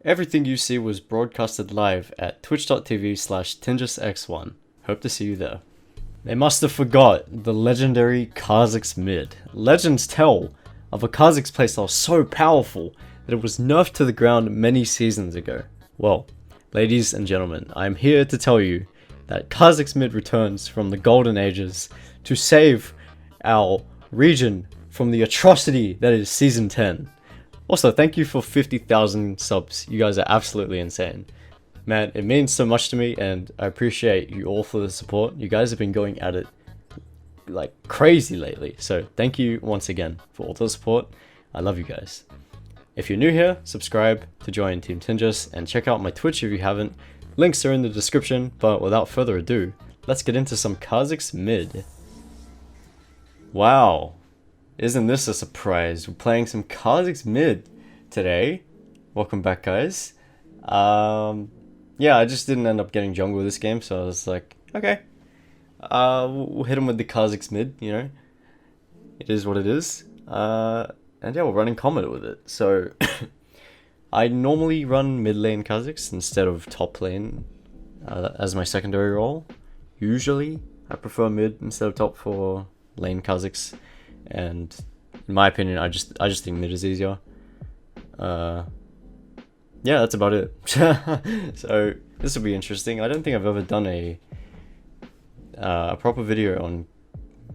Everything you see was broadcasted live at twitch.tv/TinjusX1. Hope to see you there. They must have forgot the legendary Kha'Zix Mid. Legends tell of a Kha'Zix playstyle so powerful that it was nerfed to the ground many seasons ago. Well, ladies and gentlemen, I'm here to tell you that Kha'Zix Mid returns from the golden ages to save our region from the atrocity that is Season 10. Also, thank you for 50,000 subs. You guys are absolutely insane. Man, it means so much to me, and I appreciate you all for the support. You guys have been going at it like crazy lately, so thank you once again for all the support. I love you guys. If you're new here, subscribe to join Team Tinjus, and check out my Twitch if you haven't. Links are in the description, but without further ado, let's get into some Kha'Zix Mid. Wow, isn't this a surprise? We're playing some Kha'Zix Mid today. Welcome back, guys. Yeah, I just didn't end up getting jungle this game, so I was like, okay. We'll hit him with the Kha'Zix Mid, you know. It is what it is. And yeah, we're running Comet with it. So, I normally run mid lane Kha'Zix instead of top lane as my secondary role. Usually, I prefer mid instead of top for lane Kha'Zix. And in my opinion, I just think mid is easier. Yeah, that's about it. So this will be interesting. I don't think I've ever done a proper video on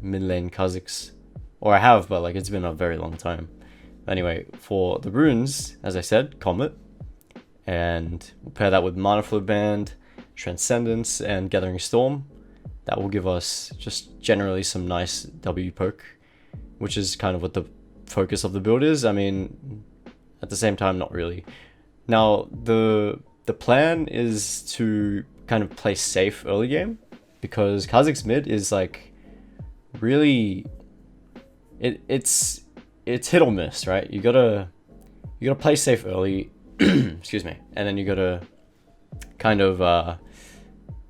mid lane Kha'Zix, or I have, but like it's been a very long time. Anyway, for the runes, as I said, Comet, and we'll pair that with Mana Flow Band, Transcendence, and Gathering Storm. That will give us just generally some nice W poke, which is kind of what the focus of the build is. I mean, at the same time, not really. Now, the plan is to kind of play safe early game, because Kha'Zix Mid is like really it's hit or miss, right? You gotta play safe early, excuse me, and then you gotta kind of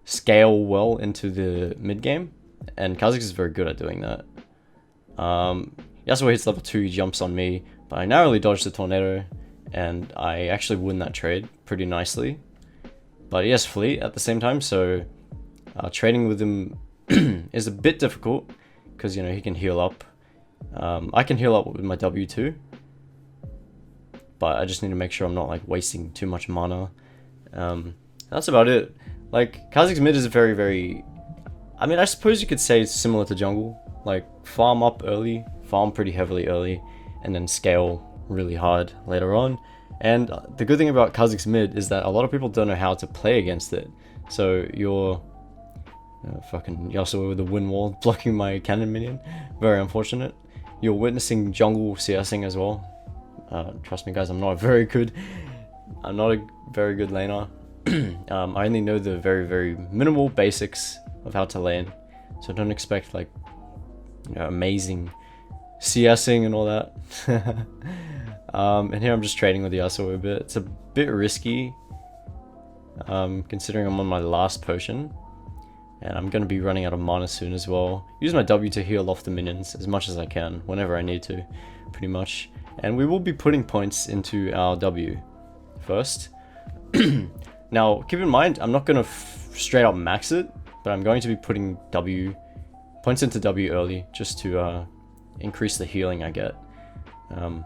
scale well into the mid game, and Kha'Zix is very good at doing that. Yasuo hits level 2, he jumps on me, but I narrowly dodged the tornado, and I actually win that trade pretty nicely. But he has fleet at the same time, so trading with him is a bit difficult, because, you know, he can heal up. I can heal up with my W too, but I just need to make sure I'm not like wasting too much mana. That's about it. Like, Kha'Zix Mid is very, very... I mean, I suppose you could say it's similar to jungle. Like, farm up early, farm pretty heavily early, and then scale really hard later on. And the good thing about Kha'Zix Mid is that a lot of people don't know how to play against it. So you're fucking Yasuo with the wind wall blocking my cannon minion. Very unfortunate. You're witnessing jungle CSing as well. Trust me, guys, I'm not a very good laner. I only know the very, very minimal basics of how to lane, so don't expect like, you know, amazing CSing and all that. And here I'm just trading with the Yasuo a bit. It's a bit risky, considering I'm on my last potion, and I'm going to be running out of mana soon as well. Use my W to heal off the minions as much as I can, whenever I need to, pretty much. And we will be putting points into our W first. Now, keep in mind, I'm not going to straight up max it, but I'm going to be putting points into W early, just to increase the healing I get. And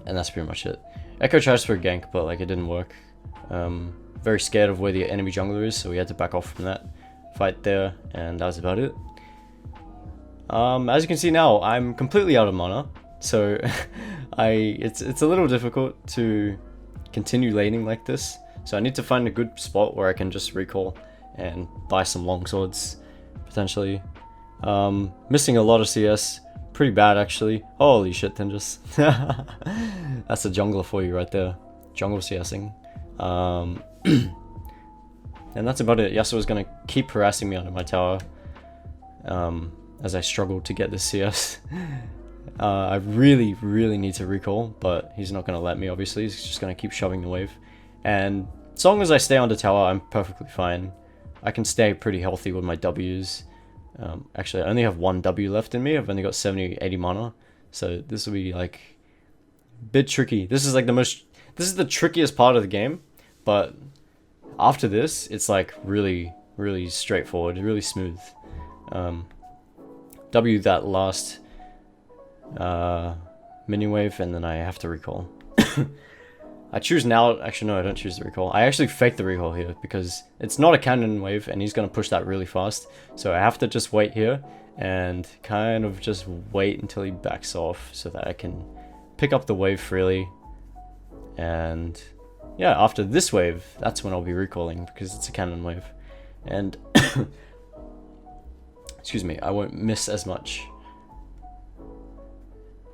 that's pretty much it. Echo tries for a gank, but like it didn't work. Very scared of where the enemy jungler is, so we had to back off from that fight there, and that was about it. As you can see now, I'm completely out of mana, so it's a little difficult to continue laning like this. So I need to find a good spot where I can just recall and buy some longswords, potentially. Missing a lot of CS. Pretty bad, actually. Holy shit, Tinjus. That's a jungler for you right there. Jungle CSing. And that's about it. Yasuo is going to keep harassing me under my tower as I struggle to get this CS. I really, really need to recall, but he's not going to let me, obviously. He's just going to keep shoving the wave. And as long as I stay under tower, I'm perfectly fine. I can stay pretty healthy with my Ws. Actually, I only have one W left in me. I've only got 70, 80 mana. So this will be like a bit tricky. This is like the most This is the trickiest part of the game, but after this, it's like really, really straightforward, really smooth. W that last mini wave, and then I have to recall. I choose now. Actually, no, I don't choose the recall. I actually fake the recall here because it's not a cannon wave, and he's gonna push that really fast. So I have to just wait here and kind of just wait until he backs off so that I can pick up the wave freely. And yeah, after this wave, that's when I'll be recalling because it's a cannon wave, and excuse me, I won't miss as much.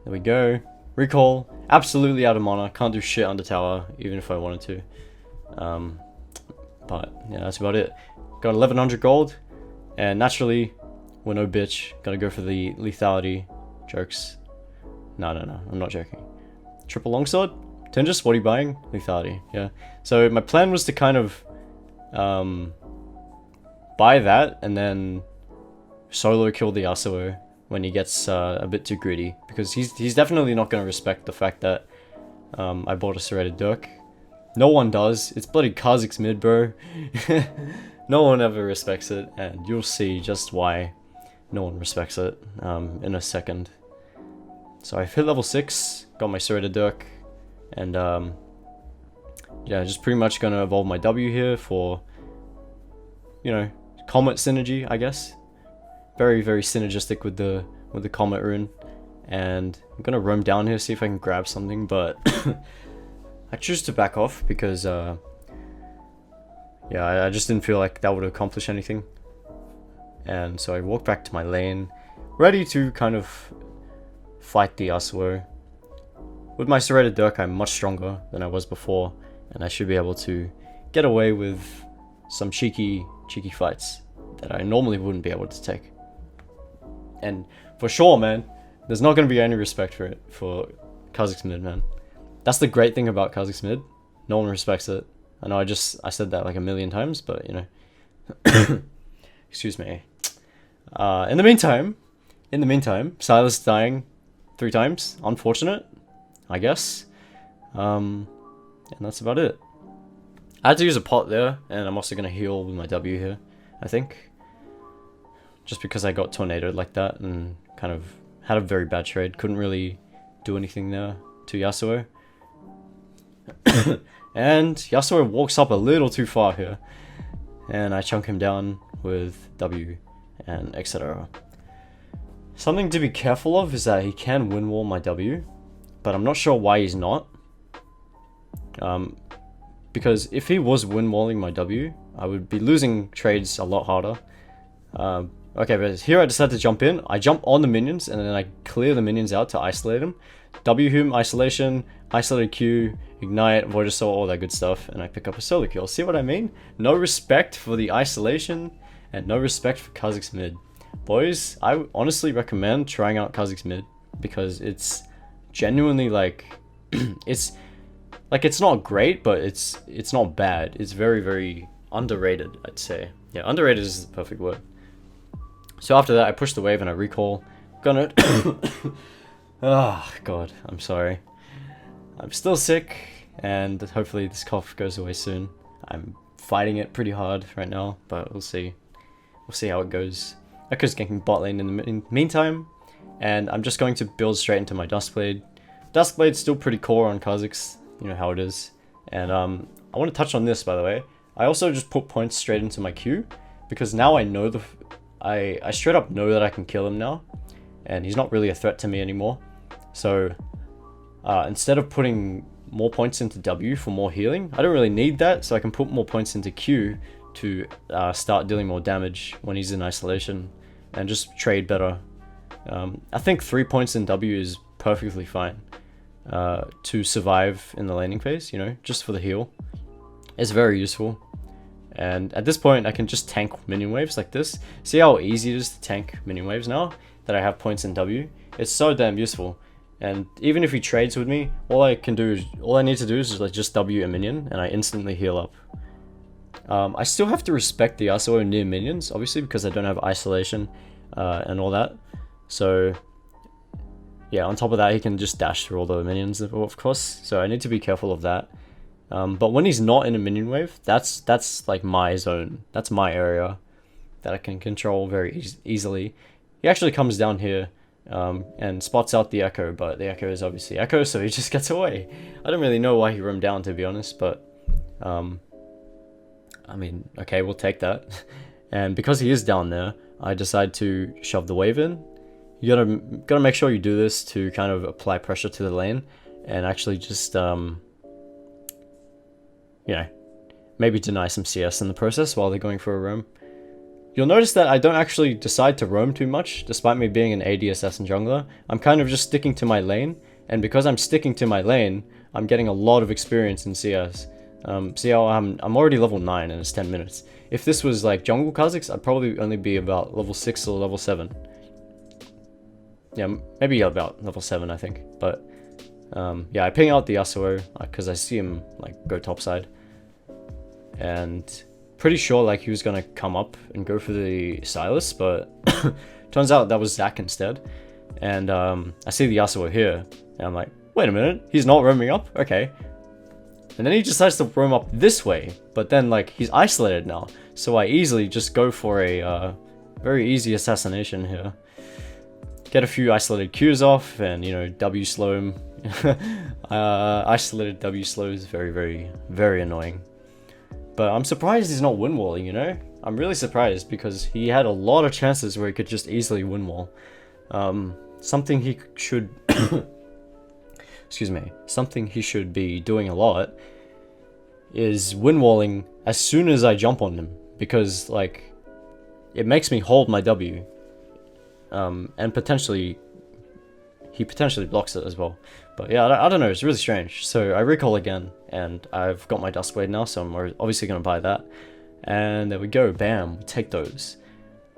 There we go. Recall. Absolutely out of mana. Can't do shit under tower, even if I wanted to. But yeah, that's about it. Got 1100 gold, and naturally, we're no bitch. Gotta go for the lethality. Jokes. No, I'm not joking. Triple longsword? Tinjus, what are you buying? Lethality, yeah. So my plan was to kind of buy that and then solo kill the Yasuo when he gets a bit too greedy, because he's definitely not going to respect the fact that I bought a serrated dirk. No one does. It's bloody Kha'Zix Mid, bro. No one ever respects it, and you'll see just why no one respects it in a second. So I've hit level 6, got my serrated dirk, and yeah, just pretty much going to evolve my W here for, you know, Comet synergy, I guess. Very, very synergistic with the Comet rune, and I'm gonna roam down here, see if I can grab something, but I choose to back off because yeah, I just didn't feel like that would accomplish anything, and so I walk back to my lane, ready to kind of fight the Yasuo. With my serrated dirk, I'm much stronger than I was before, and I should be able to get away with some cheeky fights that I normally wouldn't be able to take. And for sure, man, there's not going to be any respect for it, for Kha'Zix Mid, man. That's the great thing about Kha'Zix Mid. No one respects it. I know I said that like a million times, but you know. Excuse me. In the meantime, Silas dying 3 times. Unfortunate, I guess. And that's about it. I had to use a pot there, and I'm also going to heal with my W here, I think. Just because I got tornadoed like that and kind of had a very bad trade. Couldn't really do anything there to Yasuo. And Yasuo walks up a little too far here, and I chunk him down with W and etc. Something to be careful of is that he can win wall my W, but I'm not sure why he's not. Because if he was win walling my W, I would be losing trades a lot harder. Okay, but here I decided to jump in. I jump on the minions, and then I clear the minions out to isolate them. W him, isolation, isolated Q, ignite, void assault, all that good stuff, and I pick up a solo kill. See what I mean? No respect for the isolation, and no respect for Kha'Zix Mid. Boys, I honestly recommend trying out Kha'Zix Mid, because it's genuinely like, it's not great, but it's not bad. It's very, very underrated, I'd say. Yeah, underrated is the perfect word. So after that, I push the wave and I recall. Gonna... Oh, God, I'm sorry. I'm still sick, and hopefully this cough goes away soon. I'm fighting it pretty hard right now, but we'll see. We'll see how it goes. Ekko's ganking bot lane in the meantime, and I'm just going to build straight into my Duskblade. Duskblade's still pretty core on Kha'Zix, you know how it is. And I want to touch on this, by the way. I also just put points straight into my Q, because now I know I straight up know that I can kill him now, and he's not really a threat to me anymore. So instead of putting more points into W for more healing, I don't really need that, so I can put more points into Q to start dealing more damage when he's in isolation and just trade better. I think 3 points in W is perfectly fine to survive in the laning phase, you know, just for the heal. It's very useful. And at this point, I can just tank minion waves like this. See how easy it is to tank minion waves now that I have points in W? It's so damn useful. And even if he trades with me, all I need to do is just W a minion, and I instantly heal up. I still have to respect the Yasuo near minions, obviously, because I don't have isolation and all that. So yeah, on top of that, he can just dash through all the minions, of course. So I need to be careful of that. But when he's not in a minion wave, that's like my zone. That's my area that I can control very easily. He actually comes down here and spots out the Echo, but the Echo is obviously Echo, so he just gets away. I don't really know why he roamed down, to be honest, but I mean, okay, we'll take that. And because he is down there, I decide to shove the wave in. You gotta make sure you do this to kind of apply pressure to the lane and actually just you know, maybe deny some CS in the process while they're going for a roam. You'll notice that I don't actually decide to roam too much, despite me being an AD assassin jungler. I'm kind of just sticking to my lane, and because I'm sticking to my lane, I'm getting a lot of experience in CS. See how I'm already level 9 and it's 10 minutes. If this was like jungle Kha'Zix, I'd probably only be about level 6 or level 7. Yeah, maybe about level 7, I think. But yeah, I ping out the Yasuo because I see him like go topside, and pretty sure like he was gonna come up and go for the Silas, but turns out that was Zac instead. And I see the Yasuo here, and I'm like, wait a minute, he's not roaming up? Okay. And then he decides to roam up this way, but then like he's isolated now, so I easily just go for a very easy assassination here. Get a few isolated Qs off, and you know, W slow him. Isolated W slow is very, very annoying. But I'm surprised he's not win walling, you know? I'm really surprised because he had a lot of chances where he could just easily win wall. Something he should excuse me, something he should be doing a lot is win walling as soon as I jump on him, because like it makes me hold my W. And potentially he potentially blocks it as well. But yeah, I don't know, it's really strange. So I recall again, and I've got my Duskblade now, so I'm obviously going to buy that. And there we go, bam, we take those.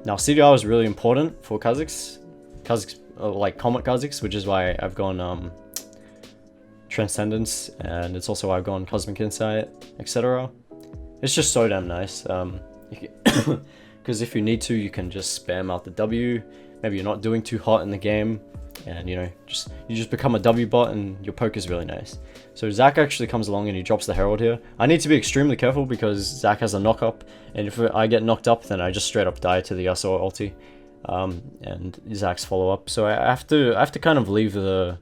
Now CDR is really important for Kha'Zix, like Comet Kha'Zix, which is why I've gone Transcendence, and it's also why I've gone Cosmic Insight, etc. It's just so damn nice, because if you need to, you can just spam out the W. Maybe you're not doing too hot in the game, and you know, you just become a W bot, and your poke is really nice. So Zac actually comes along and he drops the Herald here. I need to be extremely careful because Zac has a knock up, and if I get knocked up, then I just straight up die to the Yasuo ulti, and Zac's follow up. So I have to kind of leave the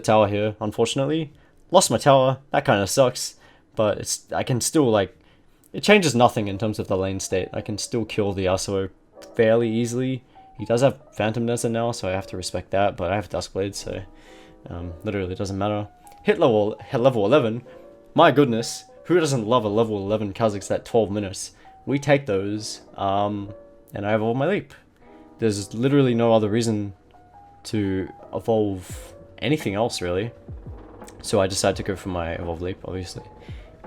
tower here. Unfortunately, lost my tower. That kind of sucks, but I can still like, it changes nothing in terms of the lane state. I can still kill the Yasuo fairly easily. He does have Phantom Dancer now, so I have to respect that, but I have Duskblade, so literally doesn't matter. Hit level 11. My goodness, who doesn't love a level 11 Kha'Zix at 12 minutes? We take those, and I evolve my leap. There's literally no other reason to evolve anything else, really. So I decided to go for my evolved leap, obviously.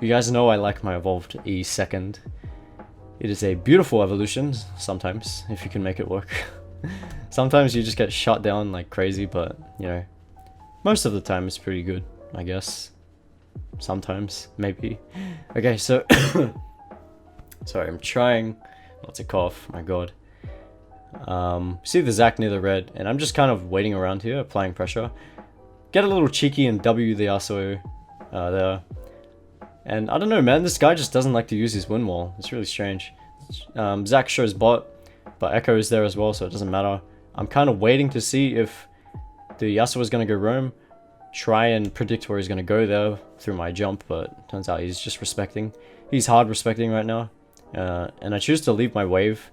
You guys know I like my evolved E second. It is a beautiful evolution, sometimes, if you can make it work. Sometimes you just get shut down like crazy, but, you know, most of the time it's pretty good, I guess. Sometimes, maybe. Okay, so... sorry, I'm trying not to cough, my god. See the Zac near the red, and I'm just kind of waiting around here, applying pressure. Get a little cheeky and W the Yasuo there. And I don't know, man, this guy just doesn't like to use his win wall. It's really strange. Zac shows bot, but Echo is there as well, so it doesn't matter. I'm kind of waiting to see if the Yasuo is going to go roam. Try and predict where he's going to go there through my jump, but turns out he's just respecting. He's hard respecting right now. And I choose to leave my wave.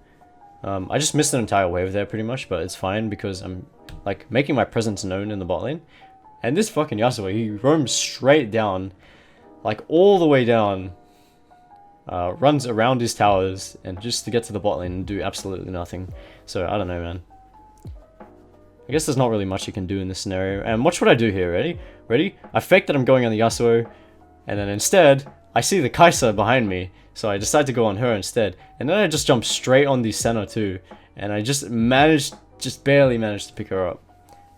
I just missed an entire wave there pretty much, but it's fine because I'm like making my presence known in the bot lane. And this fucking Yasuo, he roams straight down, like all the way down, runs around his towers, and just to get to the bot lane and do absolutely nothing. So I don't know, man. I guess there's not really much you can do in this scenario. And watch what I do here, ready? Ready? I fake that I'm going on the Yasuo, and then instead, I see the Kai'Sa behind me, so I decide to go on her instead. And then I just jump straight on the Senna too, and I just barely managed to pick her up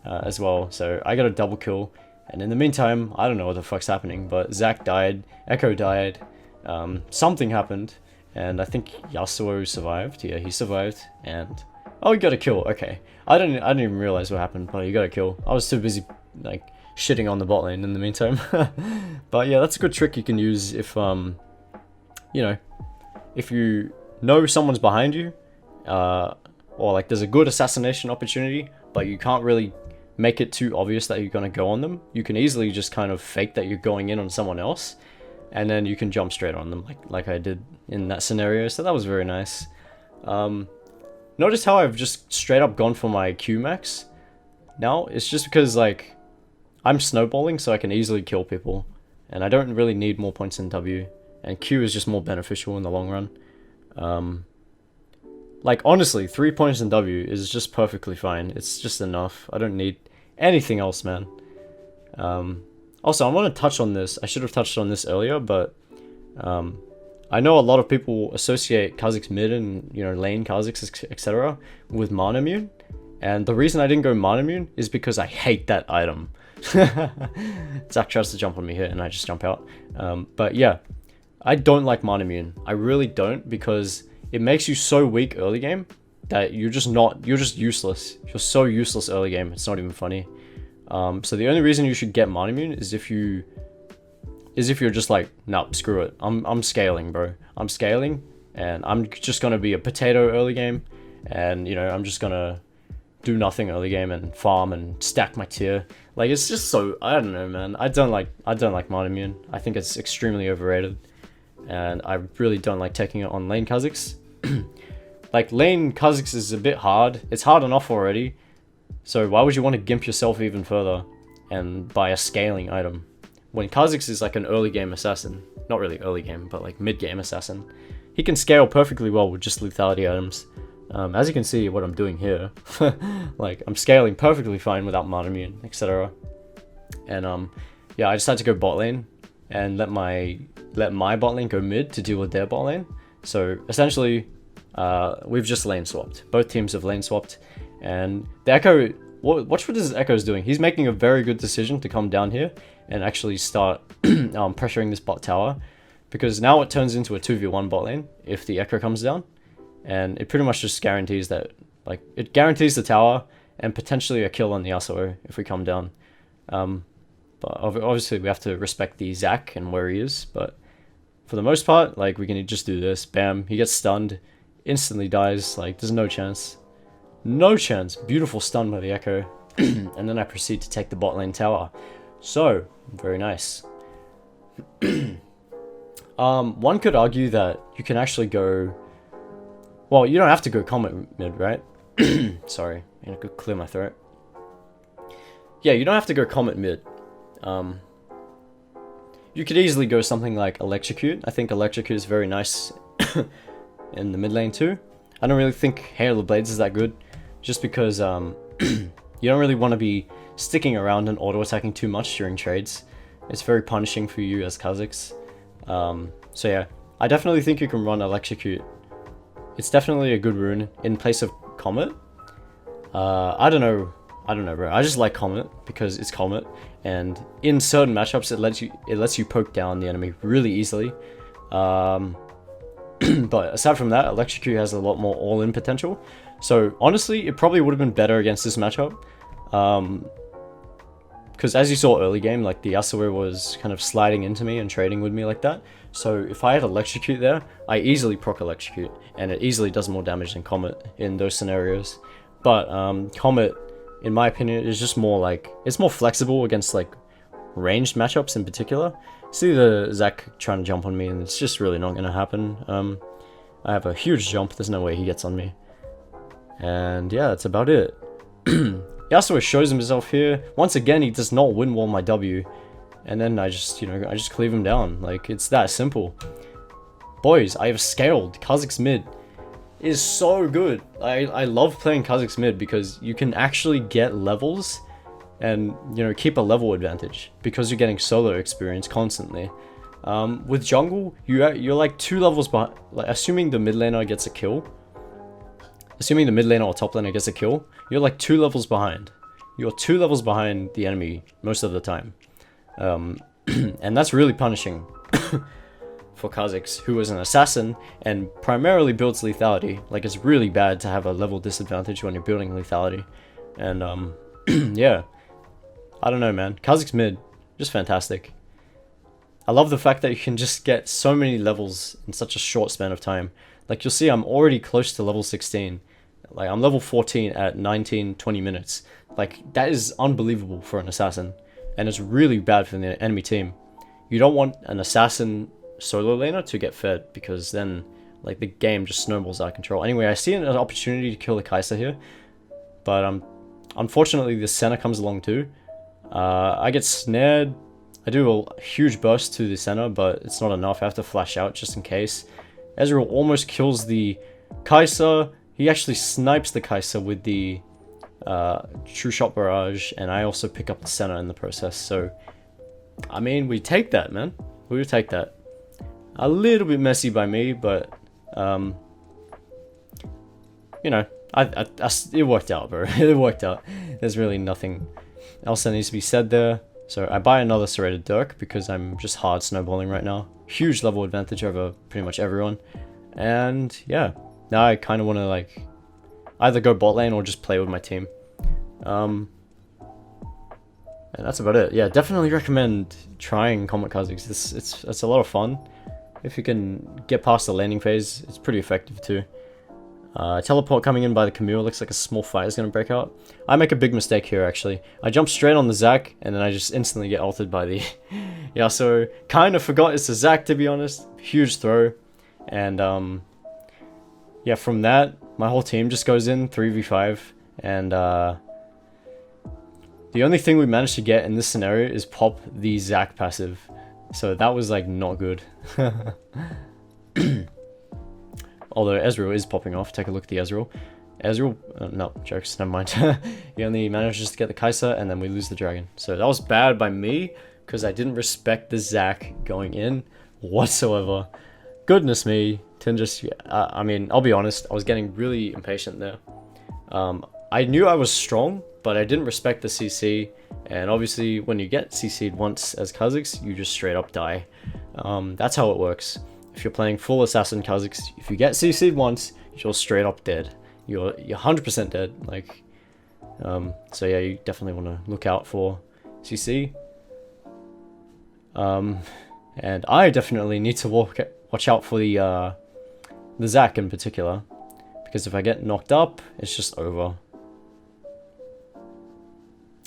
as well. So I got a double kill, and in the meantime, I don't know what the fuck's happening, but Zac died, Echo died, something happened, and I think Yasuo survived. Yeah, he survived, and Oh, you got a kill. Okay. I didn't even realize what happened, but you got a kill. I was too busy, like, shitting on the bot lane in the meantime. But yeah, that's a good trick you can use if, you know, if you know someone's behind you, or like there's a good assassination opportunity, but you can't really make it too obvious that you're going to go on them. You can easily just kind of fake that you're going in on someone else, and then you can jump straight on them, like I did in that scenario. So that was very nice. Notice how I've just straight up gone for my Q max. Now it's just because like I'm snowballing, so I can easily kill people, and I don't really need more points in W. And Q is just more beneficial in the long run. Like honestly, 3 points in W is just perfectly fine. It's just enough. I don't need anything else, man. Also, I want to touch on this. I should have touched on this earlier, but I know a lot of people associate Kha'Zix Mid and, you know, lane Kha'Zix, etc. with Mana Immune. And the reason I didn't go Mana Immune is because I hate that item. Zach tries to jump on me here and I just jump out. But yeah, I don't like Mana Immune. I really don't, because it makes you so weak early game that you're just useless. You're so useless early game, it's not even funny. So the only reason you should get Mana Immune is if you're just like, nah, screw it. I'm scaling, bro. I'm scaling, and I'm just gonna be a potato early game, and you know, I'm just gonna do nothing early game and farm and stack my tier. Like, it's just so, I don't know, man. I don't like Mana Immune. I think it's extremely overrated, and I really don't like taking it on lane Kha'Zix. Like, lane Kha'Zix is a bit hard. It's hard enough already, so why would you want to gimp yourself even further and buy a scaling item when Kha'Zix is like an early game assassin? Not really early game, but like mid game assassin. He can scale perfectly well with just lethality items. As you can see what I'm doing here, like I'm scaling perfectly fine without Mana Immune, etc. And yeah, I decided to go bot lane and let my bot lane go mid to deal with their bot lane. So essentially, we've just lane swapped. Both teams have lane swapped, and the Echo. Watch what this Echo's doing. He's making a very good decision to come down here and actually start pressuring this bot tower, because now it turns into a 2v1 bot lane if the Echo comes down, and it pretty much just guarantees that, like, it guarantees the tower and potentially a kill on the Yasuo if we come down. But obviously we have to respect the Zac and where he is, but for the most part, like, we can just do this. Bam, he gets stunned, instantly dies. Like, there's no chance. No chance. Beautiful stun by the Echo. And then I proceed to take the bot lane tower. So, very nice. One could argue that you can actually go... Well, you don't have to go Comet Mid, right? Sorry, I could clear my throat. Yeah, you don't have to go Comet Mid. You could easily go something like Electrocute. I think Electrocute is very nice in the mid lane too. I don't really think Hail of Blades is that good, just because you don't really want to be sticking around and auto-attacking too much during trades. It's very punishing for you as Kha'Zix. So yeah, I definitely think you can run Electrocute. It's definitely a good rune in place of Comet. I don't know, bro. I just like Comet because it's Comet, and in certain matchups it lets you poke down the enemy really easily. But aside from that, Electrocute has a lot more all-in potential. So honestly, it probably would have been better against this matchup. Because as you saw early game, like, the Yasuo was kind of sliding into me and trading with me like that. So if I had Electrocute there, I easily proc Electrocute, and it easily does more damage than Comet in those scenarios. But Comet, in my opinion, is just more like, it's more flexible against like ranged matchups in particular. See the Zac trying to jump on me, and it's just really not gonna happen. I have a huge jump, there's no way he gets on me. And yeah, that's about it. Yasuo shows himself here. Once again, he does not win wall my W. And then I just, you know, I just cleave him down. Like, it's that simple. Boys, I have scaled. Kha'Zix Mid is so good. I love playing Kha'Zix Mid because you can actually get levels and, you know, keep a level advantage because you're getting solo experience constantly. With jungle, you're like 2 levels behind. Like, assuming the mid laner gets a kill. Assuming the mid laner or top laner gets a kill, you're like 2 levels behind. You're 2 levels behind the enemy most of the time. And that's really punishing. for Kha'Zix, who is an assassin and primarily builds lethality. Like, it's really bad to have a level disadvantage when you're building lethality. And yeah, I don't know, man. Kha'Zix Mid, just fantastic. I love the fact that you can just get so many levels in such a short span of time. Like, you'll see I'm already close to level 16. Like, I'm level 14 at 19-20 minutes. Like, that is unbelievable for an assassin. And it's really bad for the enemy team. You don't want an assassin solo laner to get fed, because then, like, the game just snowballs out of control. Anyway, I see an opportunity to kill the Kai'Sa here. But, unfortunately, the Senna comes along too. I get snared. I do a huge burst to the center, but it's not enough. I have to flash out just in case. Ezreal almost kills the Kai'Sa. He actually snipes the Kai'Sa with the True Shot Barrage, and I also pick up the center in the process. So, I mean, we take that, man. We would take that. A little bit messy by me, but, you know, it worked out, bro. It worked out. There's really nothing else that needs to be said there. So I buy another Serrated Dirk because I'm just hard snowballing right now. Huge level advantage over pretty much everyone. And yeah, now I kind of want to like either go bot lane or just play with my team. And that's about it. Yeah, definitely recommend trying Comet Kha'Zix. It's a lot of fun. If you can get past the landing phase, it's pretty effective too. Teleport coming in by the Camille. Looks like a small fight is going to break out. I make a big mistake here, actually. I jump straight on the Zac, and then I just instantly get ulted by the... yeah, so kind of forgot it's a Zac, to be honest. Huge throw. And, yeah, from that, my whole team just goes in 3v5. And, the only thing we managed to get in this scenario is pop the Zac passive. So that was, like, not good. Although Ezreal is popping off. Take a look at the Ezreal. Ezreal... no, jokes. Never mind. He only manages to get the Kai'Sa, and then we lose the dragon. So that was bad by me, because I didn't respect the Zac going in whatsoever. Goodness me. Tinjus... I mean, I'll be honest. I was getting really impatient there. I knew I was strong, but I didn't respect the CC. And obviously, when you get CC'd once as Kha'Zix, you just straight up die. That's how it works. If you're playing full assassin Kha'Zix, if you get CC'd once, you're straight up dead. You're 100% dead. Like, so yeah, you definitely want to look out for CC. And I definitely need to watch out for the Zac in particular, because if I get knocked up, it's just over.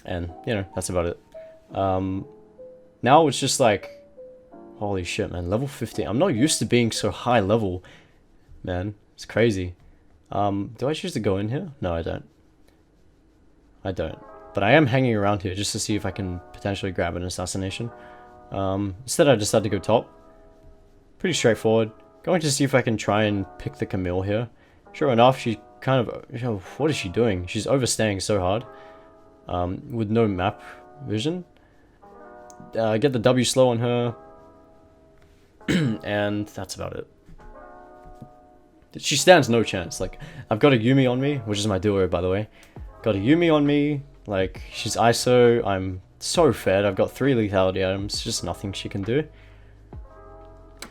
And you know, that's about it. Now it's just like, holy shit, man, level 15. I'm not used to being so high level, man. It's crazy. Do I choose to go in here? No, I don't. I don't. But I am hanging around here just to see if I can potentially grab an assassination. Instead, I decided to go top. Pretty straightforward. Going to see if I can try and pick the Camille here. Sure enough, she kind of... You know, what is she doing? She's overstaying so hard. With no map vision. Get the W slow on her. And that's about it. She stands no chance. Like, I've got a Yuumi on me, which is my duo, by the way. Got a Yuumi on me. Like, she's ISO. I'm so fed. I've got 3 lethality items. Just nothing she can do.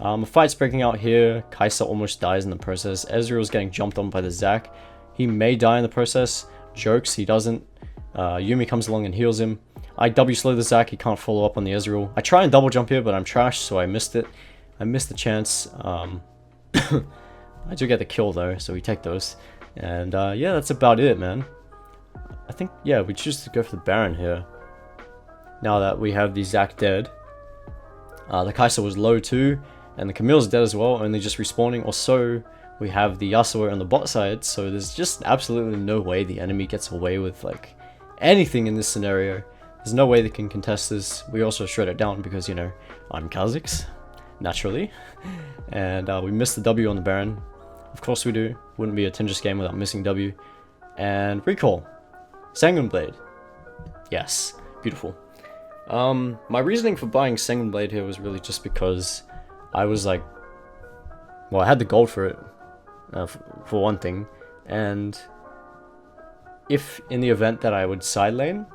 A fight's breaking out here. Kai'Sa almost dies in the process. Ezreal's getting jumped on by the Zac. He may die in the process. Jokes, he doesn't. Yuumi comes along and heals him. I W slow the Zac. He can't follow up on the Ezreal. I try and double jump here, but I'm trash, so I missed it. I missed the chance. I do get the kill though, so we take those. And yeah, that's about it, man. I think, yeah, we choose to go for the Baron here. Now that we have the Zac dead. The Kai'Sa was low too, and the Camille's dead as well, only just respawning. Also, we have the Yasuo on the bot side, so there's just absolutely no way the enemy gets away with like anything in this scenario. There's no way they can contest this. We also shred it down because, you know, I'm Kha'Zix, naturally. And we missed the W on the Baron. Of course we do. Wouldn't be a Tinjus game without missing W. And recall. Sanguine Blade. Yes. Beautiful. My reasoning for buying Sanguine Blade here was really just because I was like... Well, I had the gold for it. For one thing. And... if in the event that I would side lane...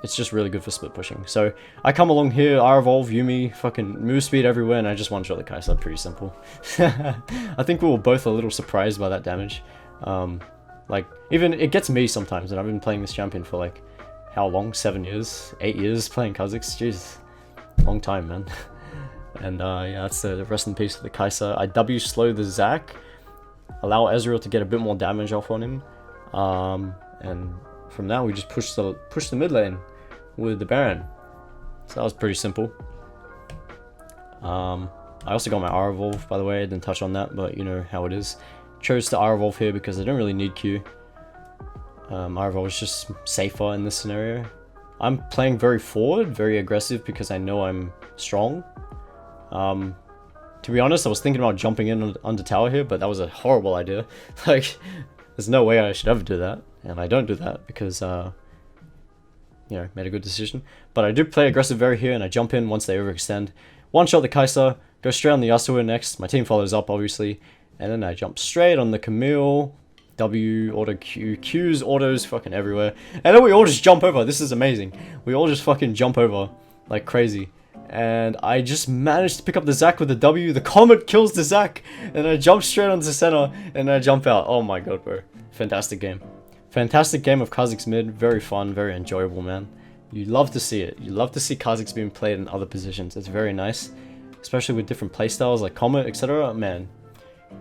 it's just really good for split pushing. So I come along here, R evolve, Yumi, fucking move speed everywhere, and I just one-shot the Kai'Sa. Pretty simple. I think we were both a little surprised by that damage. Like, even it gets me sometimes, and I've been playing this champion for like, how long? 7 years? 8 years playing Kha'Zix? Jeez. Long time, man. And yeah, that's the rest in peace for the Kai'Sa. I W slow the Zac, allow Ezreal to get a bit more damage off on him. And from now we just push the mid lane with the Baron. So that was pretty simple. I also got my R evolve, by the way. I didn't touch on that, but you know how it is. Chose to R evolve here because I don't really need Q. R evolve is just safer in this scenario. I'm playing very forward, very aggressive, because I know I'm strong. To be honest, I was thinking about jumping in under tower here, but that was a horrible idea. Like, there's no way I should ever do that, and I don't do that because, you know, made a good decision. But I do play aggressive very here, and I jump in once they overextend. One-shot the Kai'Sa, go straight on the Yasuo next. My team follows up, obviously, and then I jump straight on the Camille. W, auto Q, Q's, autos fucking everywhere. And then we all just jump over. This is amazing. We all just fucking jump over like crazy. And I just managed to pick up the Zac with the W. The Comet kills the Zac. And I jump straight onto center and I jump out. Oh my god, bro. Fantastic game. Fantastic game of Kha'Zix Mid. Very fun, very enjoyable, man. You love to see it. You love to see Kha'Zix being played in other positions. It's very nice. Especially with different playstyles like Comet, etc. Man.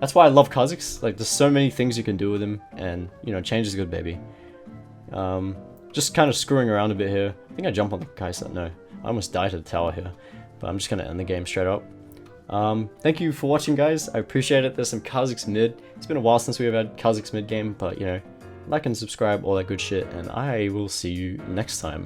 That's why I love Kha'Zix. Like, there's so many things you can do with him, and, you know, change is good, baby. Just kind of screwing around a bit here. I think I jump on the Kai'Sa. No, I almost died to the tower here. But I'm just going to end the game straight up. Thank you for watching, guys. I appreciate it. There's some Kha'Zix Mid. It's been a while since we've had Kha'Zix Mid game, but, you know, like and subscribe, all that good shit, and I will see you next time.